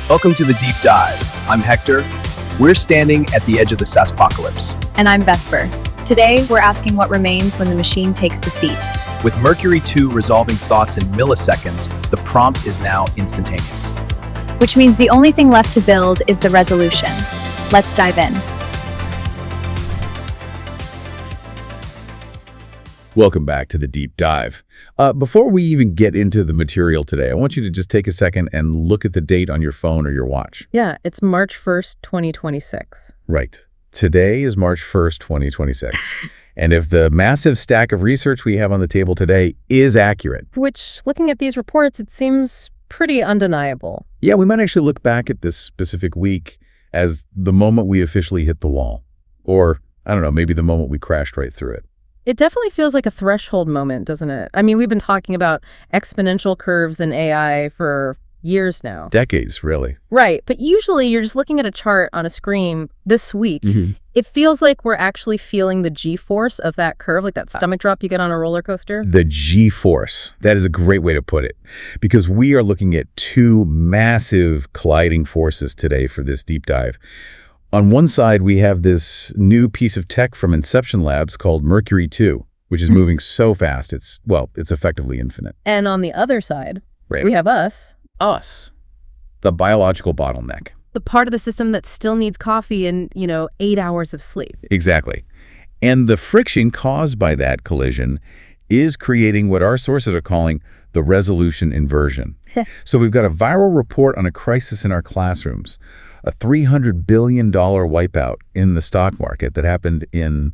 Welcome to the Deep Dive. I'm Hector. We're standing at the edge of the SaaSpocalypse. And I'm Vesper. Today, we're asking what remains when the machine takes the seat. With Mercury-2 resolving thoughts in milliseconds, the prompt is now instantaneous. Which means the only thing left to build is the resolution. Let's dive in. Welcome back to the Deep Dive. Before we even get into the material today, I want you to just take a second and look at the date on your phone or your watch. Yeah, it's March 1st, 2026. Right. Today is March 1st, 2026. And if the massive stack of research we have on the table today is accurate, Which, looking at these reports, it seems pretty undeniable. yeah, we might actually look back at this specific week as the moment we officially hit the wall. Or, I don't know, maybe the moment we crashed right through it. It definitely feels like a threshold moment, doesn't it? I mean, we've been talking about exponential curves in AI for years now. Decades, really. Right, but usually you're just looking at a chart on a screen this week. It feels like we're actually feeling the G-force of that curve, like that stomach drop you get on a roller coaster. The G-force. That is a great way to put it, because we are looking at two massive colliding forces today for this deep dive. On one side, we have this new piece of tech from Inception Labs called Mercury-2, which is moving so fast, it's effectively infinite. And on the other side, Right. we have us, the biological bottleneck. the part of the system that still needs coffee and, 8 hours of sleep. Exactly. And the friction caused by that collision is creating what our sources are calling the resolution inversion. So we've got a viral report on a crisis in our classrooms, a $300 billion wipeout in the stock market that happened in,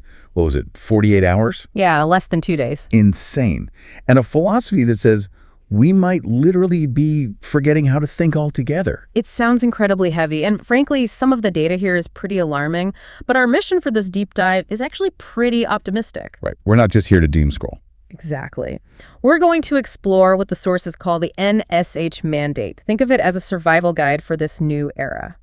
48 hours? Yeah, less than 2 days. Insane. And a philosophy that says we might literally be forgetting how to think altogether. It sounds incredibly heavy, and frankly, some of the data here is pretty alarming, but our mission for this deep dive is actually pretty optimistic. Right. We're not just here to doom scroll. Exactly. We're going to explore what the sources call the NSH Mandate. Think of it as a survival guide for this new era.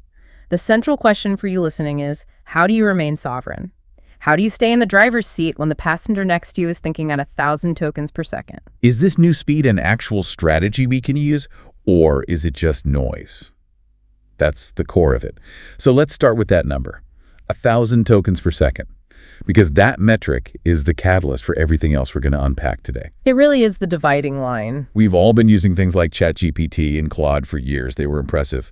The central question for you listening is, how do you remain sovereign? How do you stay in the driver's seat when the passenger next to you is thinking at 1,000 tokens per second? Is this new speed an actual strategy we can use, or is it just noise? That's the core of it. So let's start with that number, 1,000 tokens per second, because that metric is the catalyst for everything else we're going to unpack today. It really is the dividing line. We've all been using things like ChatGPT and Claude for years. They were impressive.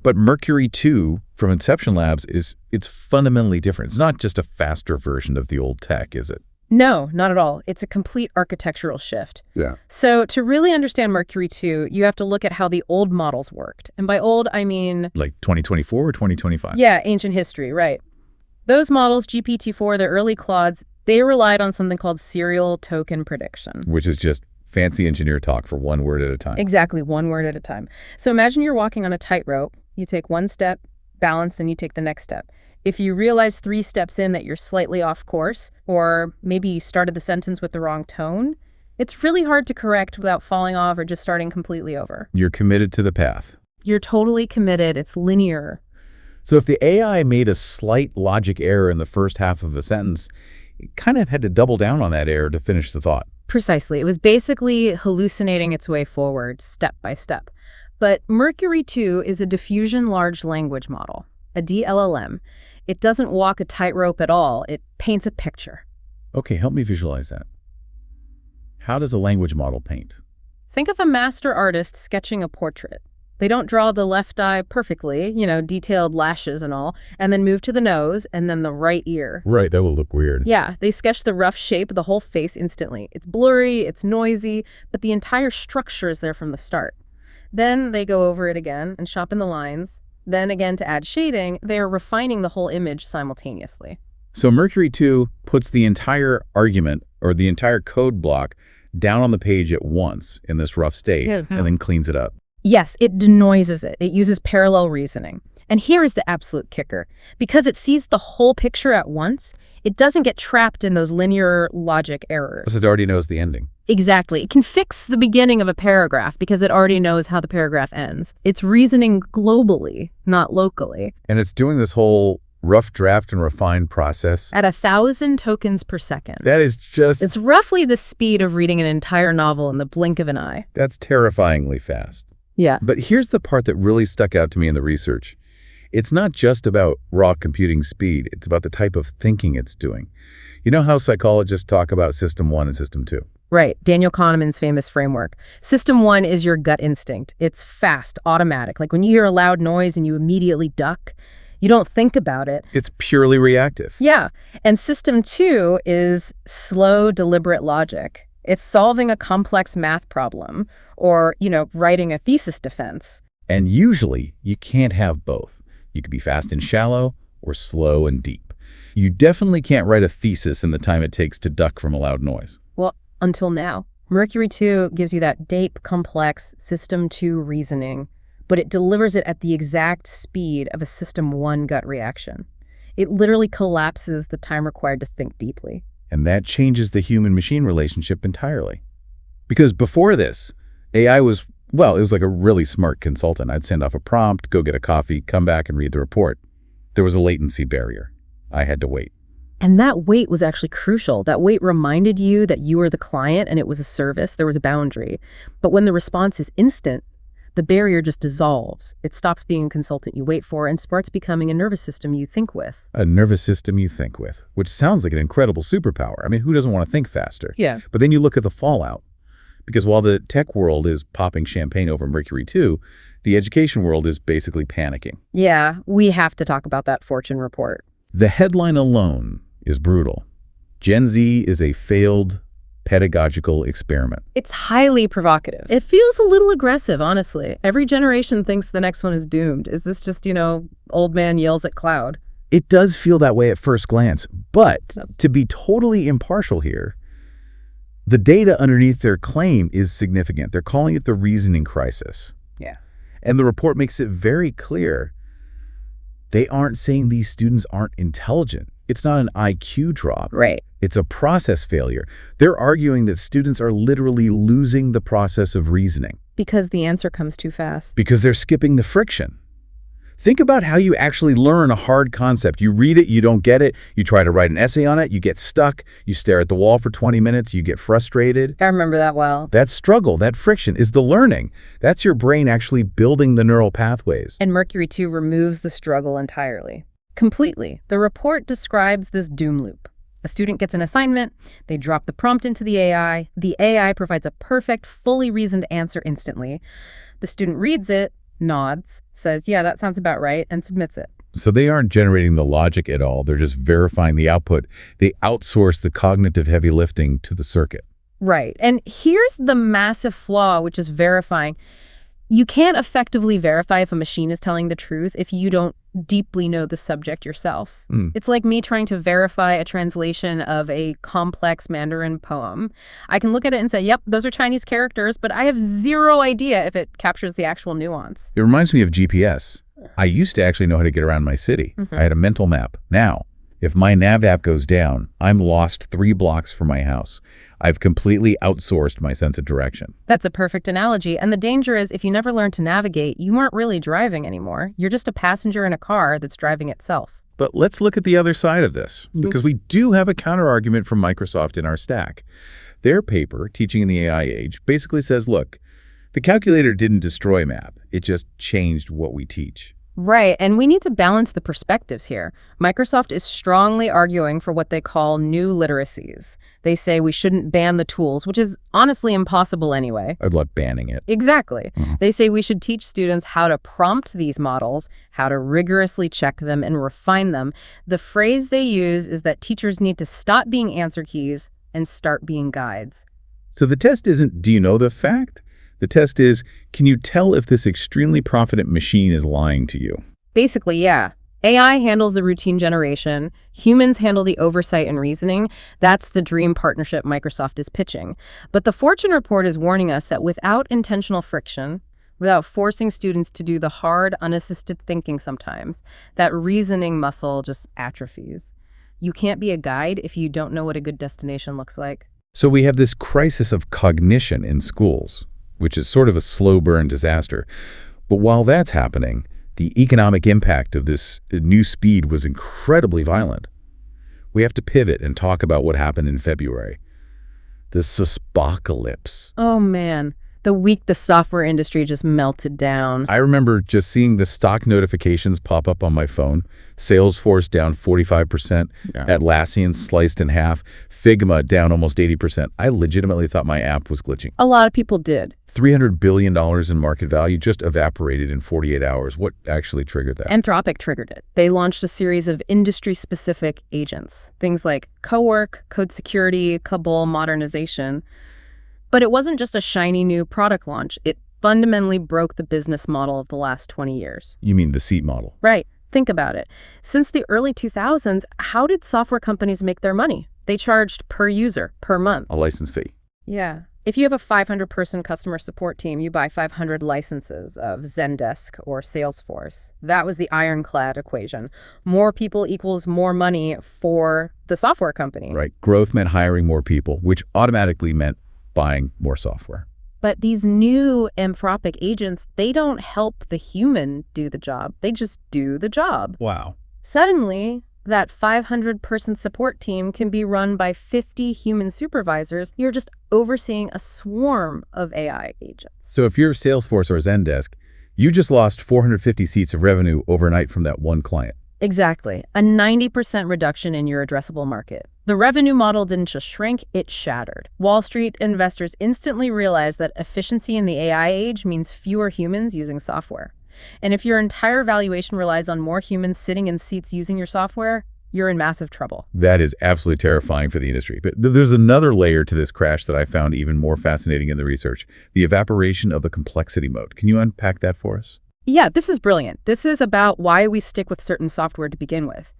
But Mercury-2 from Inception Labs it's fundamentally different. It's not just a faster version of the old tech, is it? No, not at all. It's a complete architectural shift. Yeah. So to really understand Mercury-2, you have to look at how the old models worked. And by old, I mean... Like 2024 or 2025? Yeah, ancient history, right. Those models, GPT-4, the early Claudes, they relied on something called serial token prediction. Which is just fancy engineer talk for one word at a time. Exactly, one word at a time. So imagine you're walking on a tightrope. You take one step, balance, then you take the next step. If you realize 3 steps in that you're slightly off course, or maybe you started the sentence with the wrong tone, it's really hard to correct without falling off or just starting completely over. You're committed to the path. You're totally committed. It's linear. So if the AI made a slight logic error in the first half of a sentence, it kind of had to double down on that error to finish the thought. Precisely. It was basically hallucinating its way forward, step by step. But Mercury-2 is a diffusion large language model, a DLLM. It doesn't walk a tightrope at all. It paints a picture. Okay, help me visualize that. How does a language model paint? Think of a master artist sketching a portrait. They don't draw the left eye perfectly, detailed lashes and all, and then move to the nose and then the right ear. Right, that will look weird. Yeah, they sketch the rough shape of the whole face instantly. It's blurry, it's noisy, but the entire structure is there from the start. Then they go over it again and shop in the lines. Then again, to add shading, they are refining the whole image simultaneously. So Mercury-2 puts the entire argument or the entire code block down on the page at once in this rough state and then cleans it up. Yes, it denoises it. It uses parallel reasoning. And here is the absolute kicker. Because it sees the whole picture at once, it doesn't get trapped in those linear logic errors. Because it already knows the ending. Exactly. It can fix the beginning of a paragraph because it already knows how the paragraph ends. It's reasoning globally, not locally. And it's doing this whole rough draft and refined process At 1,000 tokens per second. That is just... It's roughly the speed of reading an entire novel in the blink of an eye. That's terrifyingly fast. Yeah. But here's the part that really stuck out to me in the research. It's not just about raw computing speed. It's about the type of thinking it's doing. You know how psychologists talk about System 1 and System 2? Right. Daniel Kahneman's famous framework. System 1 is your gut instinct. It's fast, automatic. Like when you hear a loud noise and you immediately duck, you don't think about it. It's purely reactive. Yeah. And System 2 is slow, deliberate logic. It's solving a complex math problem or, writing a thesis defense. And usually, you can't have both. You could be fast and shallow or slow and deep. You definitely can't write a thesis in the time it takes to duck from a loud noise. Well, until now. Mercury-2 gives you that deep, complex System 2 reasoning, but it delivers it at the exact speed of a System 1 gut reaction. It literally collapses the time required to think deeply. And that changes the human-machine relationship entirely. Because before this, AI was, it was like a really smart consultant. I'd send off a prompt, go get a coffee, come back and read the report. There was a latency barrier. I had to wait. And that wait was actually crucial. That wait reminded you that you were the client and it was a service. There was a boundary. But when the response is instant, the barrier just dissolves. It stops being a consultant you wait for and starts becoming a nervous system you think with. A nervous system you think with, which sounds like an incredible superpower. I mean, who doesn't want to think faster? Yeah. But then you look at the fallout. Because while the tech world is popping champagne over Mercury-2, the education world is basically panicking. Yeah, we have to talk about that Fortune report. The headline alone is brutal. Gen Z is a failed pedagogical experiment. It's highly provocative. It feels a little aggressive, honestly. Every generation thinks the next one is doomed. Is this just, old man yells at cloud? It does feel that way at first glance, but to be totally impartial here, the data underneath their claim is significant. They're calling it the reasoning crisis. Yeah. And the report makes it very clear they aren't saying these students aren't intelligent. It's not an IQ drop. Right. It's a process failure. They're arguing that students are literally losing the process of reasoning. Because the answer comes too fast. Because they're skipping the friction. Think about how you actually learn a hard concept. You read it, you don't get it, you try to write an essay on it, you get stuck, you stare at the wall for 20 minutes, you get frustrated. I remember that well. That struggle, that friction is the learning. That's your brain actually building the neural pathways. And Mercury-2 removes the struggle entirely. Completely. The report describes this doom loop. A student gets an assignment, they drop the prompt into the AI provides a perfect, fully reasoned answer instantly. The student reads it, nods, says, yeah, that sounds about right, and submits it. So they aren't generating the logic at all. They're just verifying the output. They outsource the cognitive heavy lifting to the circuit. Right. And here's the massive flaw, which is verifying. You can't effectively verify if a machine is telling the truth if you don't deeply know the subject yourself. It's like me trying to verify a translation of a complex Mandarin poem. I can look at it and say, yep, those are Chinese characters, but I have zero idea if it captures the actual nuance. It reminds me of GPS. I used to actually know how to get around my city. I had a mental map. Now, if my nav app goes down, I'm lost 3 blocks from my house. I've completely outsourced my sense of direction. That's a perfect analogy. And the danger is if you never learn to navigate, you aren't really driving anymore. You're just a passenger in a car that's driving itself. But let's look at the other side of this, because we do have a counter-argument from Microsoft in our stack. Their paper, Teaching in the AI Age, basically says, look, the calculator didn't destroy map. It just changed what we teach. Right, and we need to balance the perspectives here. Microsoft is strongly arguing for what they call new literacies. They say we shouldn't ban the tools, which is honestly impossible anyway. I'd love banning it. Exactly. They say we should teach students how to prompt these models, how to rigorously check them and refine them. The phrase they use is that teachers need to stop being answer keys and start being guides. So the test isn't, do you know the fact? The test is, can you tell if this extremely proficient machine is lying to you? Basically, yeah. AI handles the routine generation. Humans handle the oversight and reasoning. That's the dream partnership Microsoft is pitching. But the Fortune report is warning us that without intentional friction, without forcing students to do the hard, unassisted thinking sometimes, that reasoning muscle just atrophies. You can't be a guide if you don't know what a good destination looks like. So we have this crisis of cognition in schools, which is sort of a slow burn disaster. But while that's happening, the economic impact of this new speed was incredibly violent. We have to pivot and talk about what happened in February. The SaaSpocalypse. Oh man, The week the software industry just melted down. I remember just seeing the stock notifications pop up on my phone. Salesforce down 45%, Atlassian sliced in half, Figma down almost 80%. I legitimately thought my app was glitching. A lot of people did. $300 billion in market value just evaporated in 48 hours. What actually triggered that? Anthropic triggered it. They launched a series of industry-specific agents, things like Cowork, Code Security, Cabal Modernization. But it wasn't just a shiny new product launch. It fundamentally broke the business model of the last 20 years. You mean the seat model? Right. Think about it. Since the early 2000s, how did software companies make their money? They charged per user, per month. A license fee. Yeah. If you have a 500-person customer support team, you buy 500 licenses of Zendesk or Salesforce. That was the ironclad equation. More people equals more money for the software company. Right. Growth meant hiring more people, which automatically meant buying more software. But these new Anthropic agents, they don't help the human do the job. They just do the job. Wow. Suddenly, that 500-person support team can be run by 50 human supervisors. You're just overseeing a swarm of AI agents. So if you're Salesforce or Zendesk, you just lost 450 seats of revenue overnight from that one client. Exactly. A 90% reduction in your addressable market. The revenue model didn't just shrink, it shattered. Wall Street investors instantly realized that efficiency in the AI age means fewer humans using software. And if your entire valuation relies on more humans sitting in seats using your software, you're in massive trouble. That is absolutely terrifying for the industry. But there's another layer to this crash that I found even more fascinating in the research, the evaporation of the complexity moat. Can you unpack that for us? Yeah, this is brilliant. This is about why we stick with certain software to begin with.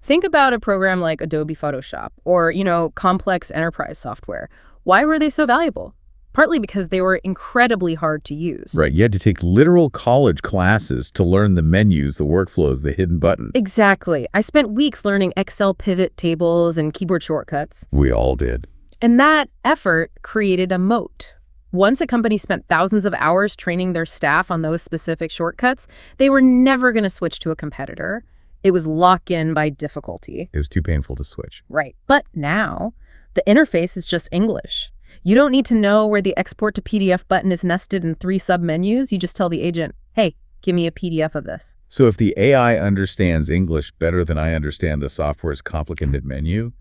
Think about a program like Adobe Photoshop or, complex enterprise software. Why were they so valuable? Partly because they were incredibly hard to use. Right. You had to take literal college classes to learn the menus, the workflows, the hidden buttons. Exactly. I spent weeks learning Excel pivot tables and keyboard shortcuts. We all did. And that effort created a moat. Once a company spent thousands of hours training their staff on those specific shortcuts, they were never going to switch to a competitor. It was locked in by difficulty. It was too painful to switch. Right. But now, the interface is just English. You don't need to know where the export to PDF button is nested in 3 submenus. You just tell the agent, hey, give me a PDF of this. So if the AI understands English better than I understand the software's complicated menu,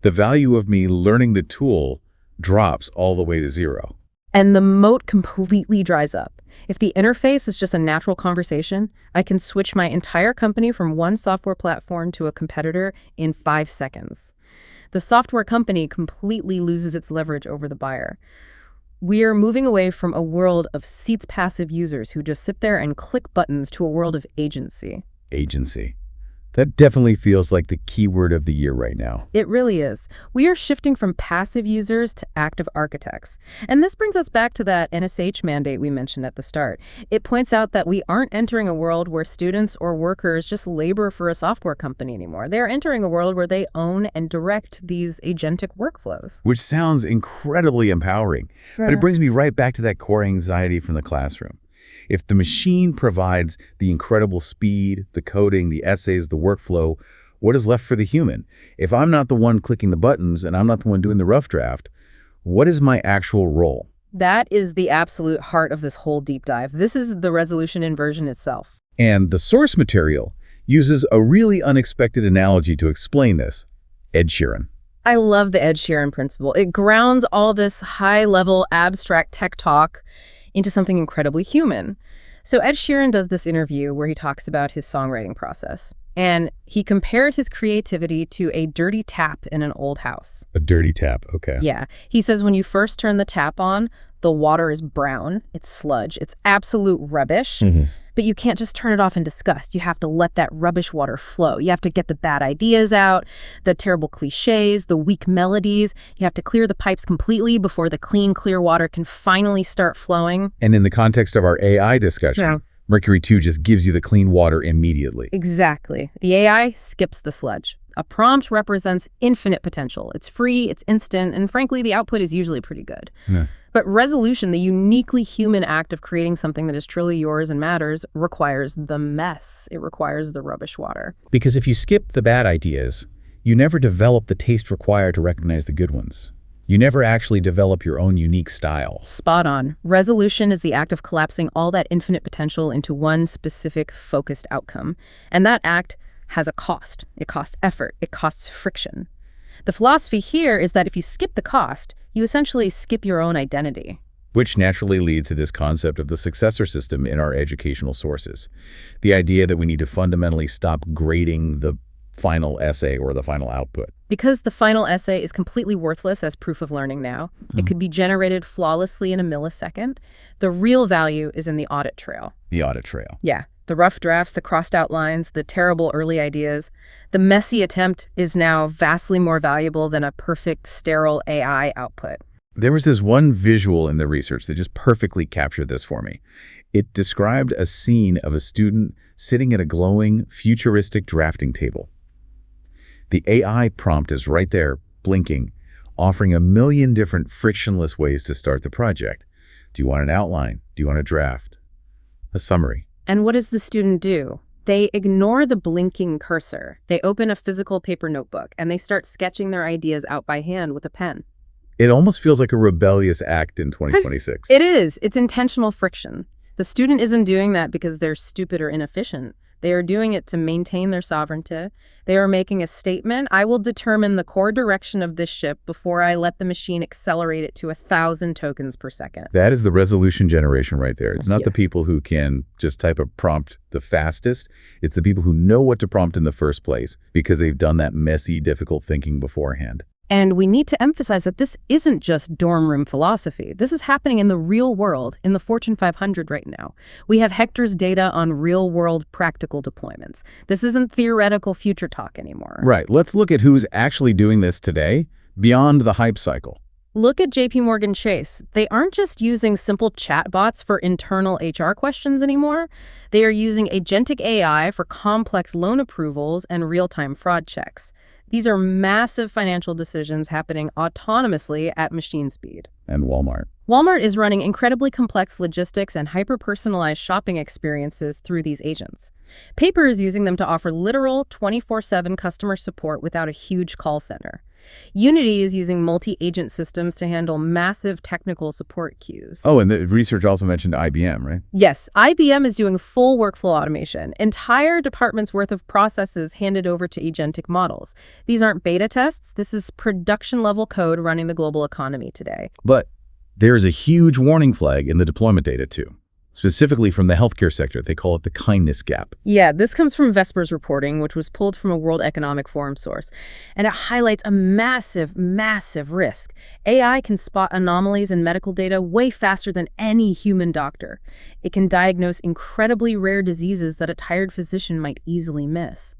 the value of me learning the tool drops all the way to zero. And the moat completely dries up. If the interface is just a natural conversation, I can switch my entire company from one software platform to a competitor in 5 seconds. The software company completely loses its leverage over the buyer. We are moving away from a world of seats passive users who just sit there and click buttons to a world of agency. Agency. That definitely feels like the keyword of the year right now. It really is. We are shifting from passive users to active architects. And this brings us back to that NSH mandate we mentioned at the start. It points out that we aren't entering a world where students or workers just labor for a software company anymore. They're entering a world where they own and direct these agentic workflows. Which sounds incredibly empowering. But it brings me right back to that core anxiety from the classroom. If the machine provides the incredible speed, the coding, the essays, the workflow, what is left for the human? If I'm not the one clicking the buttons and I'm not the one doing the rough draft, what is my actual role? That is the absolute heart of this whole deep dive. This is the resolution inversion itself. And the source material uses a really unexpected analogy to explain this. Ed Sheeran. I love the Ed Sheeran principle. It grounds all this high-level abstract tech talk into something incredibly human. So Ed Sheeran does this interview where he talks about his songwriting process. And he compared his creativity to a dirty tap in an old house. A dirty tap, okay. Yeah. He says when you first turn the tap on, the water is brown, it's sludge, it's absolute rubbish. But you can't just turn it off in disgust. You have to let that rubbish water flow. You have to get the bad ideas out, the terrible cliches, the weak melodies. You have to clear the pipes completely before the clean, clear water can finally start flowing. And in the context of our AI discussion, Mercury-2 just gives you the clean water immediately. Exactly. The AI skips the sludge. A prompt represents infinite potential. It's free, it's instant, and frankly, the output is usually pretty good. But resolution, the uniquely human act of creating something that is truly yours and matters, requires the mess. It requires the rubbish water. Because if you skip the bad ideas, you never develop the taste required to recognize the good ones. You never actually develop your own unique style. Spot on. Resolution is the act of collapsing all that infinite potential into one specific focused outcome. And that act has a cost. It costs effort. It costs friction. The philosophy here is that if you skip the cost, you essentially skip your own identity. Which naturally leads to this concept of the successor system in our educational sources. The idea that we need to fundamentally stop grading the final essay or the final output. Because the final essay is completely worthless as proof of learning now. It could be generated flawlessly in a millisecond. The real value is in the audit trail. The audit trail. Yeah. The rough drafts, the crossed out lines, the terrible early ideas. The messy attempt is now vastly more valuable than a perfect, sterile AI output. There was this one visual in the research that just perfectly captured this for me. It described a scene of a student sitting at a glowing, futuristic drafting table. The AI prompt is right there, blinking, offering a million different frictionless ways to start the project. Do you want an outline? Do you want a draft? A summary? And what does the student do? They ignore the blinking cursor. They open a physical paper notebook, and they start sketching their ideas out by hand with a pen. It almost feels like a rebellious act in 2026. It is. It's intentional friction. The student isn't doing that because they're stupid or inefficient. They are doing it to maintain their sovereignty. They are making a statement: I will determine the core direction of this ship before I let the machine accelerate it to 1,000 tokens per second. That is the resolution generation right there. It's not the people who can just type a prompt the fastest. It's the people who know what to prompt in the first place because they've done that messy, difficult thinking beforehand. And we need to emphasize that this isn't just dorm room philosophy. This is happening in the real world, in the Fortune 500 right now. We have Hector's data on real-world practical deployments. This isn't theoretical future talk anymore. Right. Let's look at who's actually doing this today, beyond the hype cycle. Look at JP Chase. They aren't just using simple chatbots for internal HR questions anymore. They are using agentic AI for complex loan approvals and real-time fraud checks. These are massive financial decisions happening autonomously at machine speed. And Walmart. Walmart is running incredibly complex logistics and hyper-personalized shopping experiences through these agents. Paper is using them to offer literal 24/7 customer support without a huge call center. Unity is using multi-agent systems to handle massive technical support queues. Oh, and the research also mentioned IBM, right? Yes, IBM is doing full workflow automation, entire departments worth of processes handed over to agentic models. These aren't beta tests. This is production-level code running the global economy today. But there's a huge warning flag in the deployment data, too. Specifically from the healthcare sector. They call it the kindness gap. Yeah, this comes from Vesper's reporting, which was pulled from a World Economic Forum source. And it highlights a massive, massive risk. AI can spot anomalies in medical data way faster than any human doctor. It can diagnose incredibly rare diseases that a tired physician might easily miss.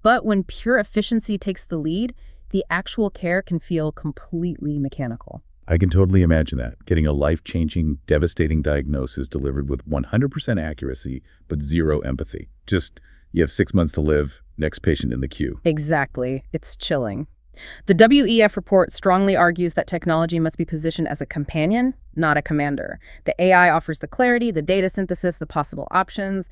But when pure efficiency takes the lead, the actual care can feel completely mechanical. I can totally imagine that, getting a life-changing, devastating diagnosis delivered with 100% accuracy, but zero empathy. Just, you have 6 months to live, next patient in the queue. Exactly. It's chilling. The WEF report strongly argues that technology must be positioned as a companion, not a commander. The AI offers the clarity, the data synthesis, the possible options,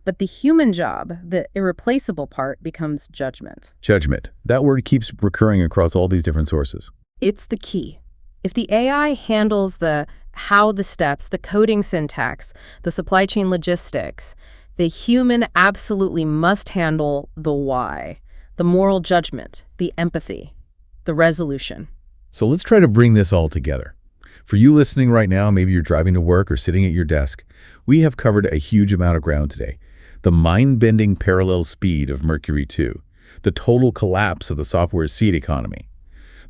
but the human job, the irreplaceable part, becomes judgment. Judgment. That word keeps recurring across all these different sources. It's the key. If the AI handles the how the steps, the coding syntax, the supply chain logistics, the human absolutely must handle the why, the moral judgment, the empathy, the resolution. So let's try to bring this all together. For you listening right now, maybe you're driving to work or sitting at your desk, we have covered a huge amount of ground today. The mind-bending parallel speed of Mercury-2, the total collapse of the software seed economy,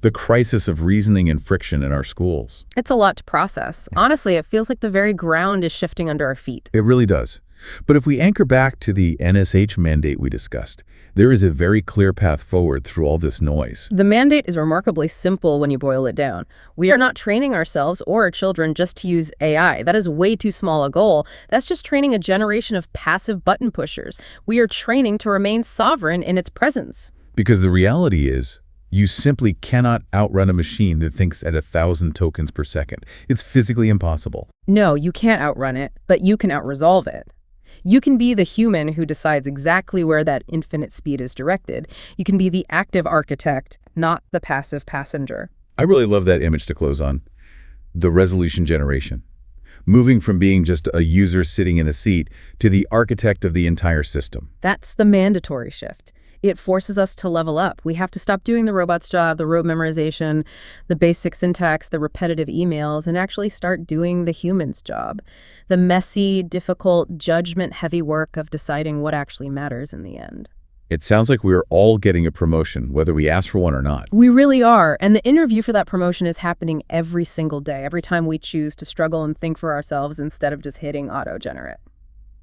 the crisis of reasoning and friction in our schools. It's a lot to process. Honestly, it feels like the very ground is shifting under our feet. It really does. But if we anchor back to the NSH mandate we discussed, there is a very clear path forward through all this noise. The mandate is remarkably simple when you boil it down. We are not training ourselves or our children just to use AI. That is way too small a goal. That's just training a generation of passive button pushers. We are training to remain sovereign in its presence. Because the reality is, you simply cannot outrun a machine that thinks at 1,000 tokens per second. It's physically impossible. No, you can't outrun it, but you can outresolve it. You can be the human who decides exactly where that infinite speed is directed. You can be the active architect, not the passive passenger. I really love that image to close on. The resolution generation. Moving from being just a user sitting in a seat to the architect of the entire system. That's the mandatory shift. It forces us to level up. We have to stop doing the robot's job, the rote memorization, the basic syntax, the repetitive emails, and actually start doing the human's job. The messy, difficult, judgment-heavy work of deciding what actually matters in the end. It sounds like we're all getting a promotion, whether we ask for one or not. We really are. And the interview for that promotion is happening every single day, every time we choose to struggle and think for ourselves instead of just hitting auto-generate.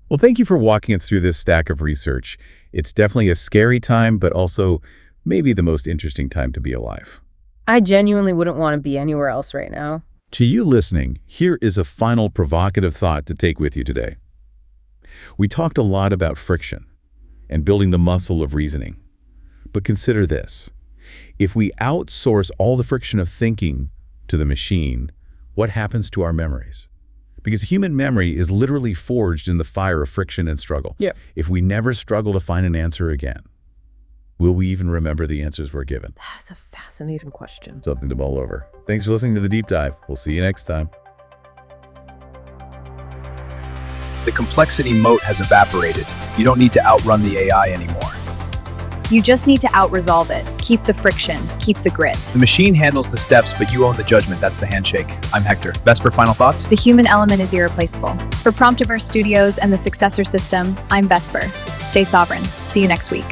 Well, thank you for walking us through this stack of research. It's definitely a scary time, but also maybe the most interesting time to be alive. I genuinely wouldn't want to be anywhere else right now. To you listening, here is a final provocative thought to take with you today. We talked a lot about friction and building the muscle of reasoning. But consider this. If we outsource all the friction of thinking to the machine, what happens to our memories? Because human memory is literally forged in the fire of friction and struggle. Yeah. If we never struggle to find an answer again, will we even remember the answers we're given? That's a fascinating question. Something to mull over. Thanks for listening to The Deep Dive. We'll see you next time. The complexity moat has evaporated. You don't need to outrun the AI anymore. You just need to out-resolve it. Keep the friction, keep the grit. The machine handles the steps, but you own the judgment. That's the handshake. I'm Hector. Vesper, final thoughts? The human element is irreplaceable. For Promptiverse Studios and the Successor System, I'm Vesper. Stay sovereign. See you next week.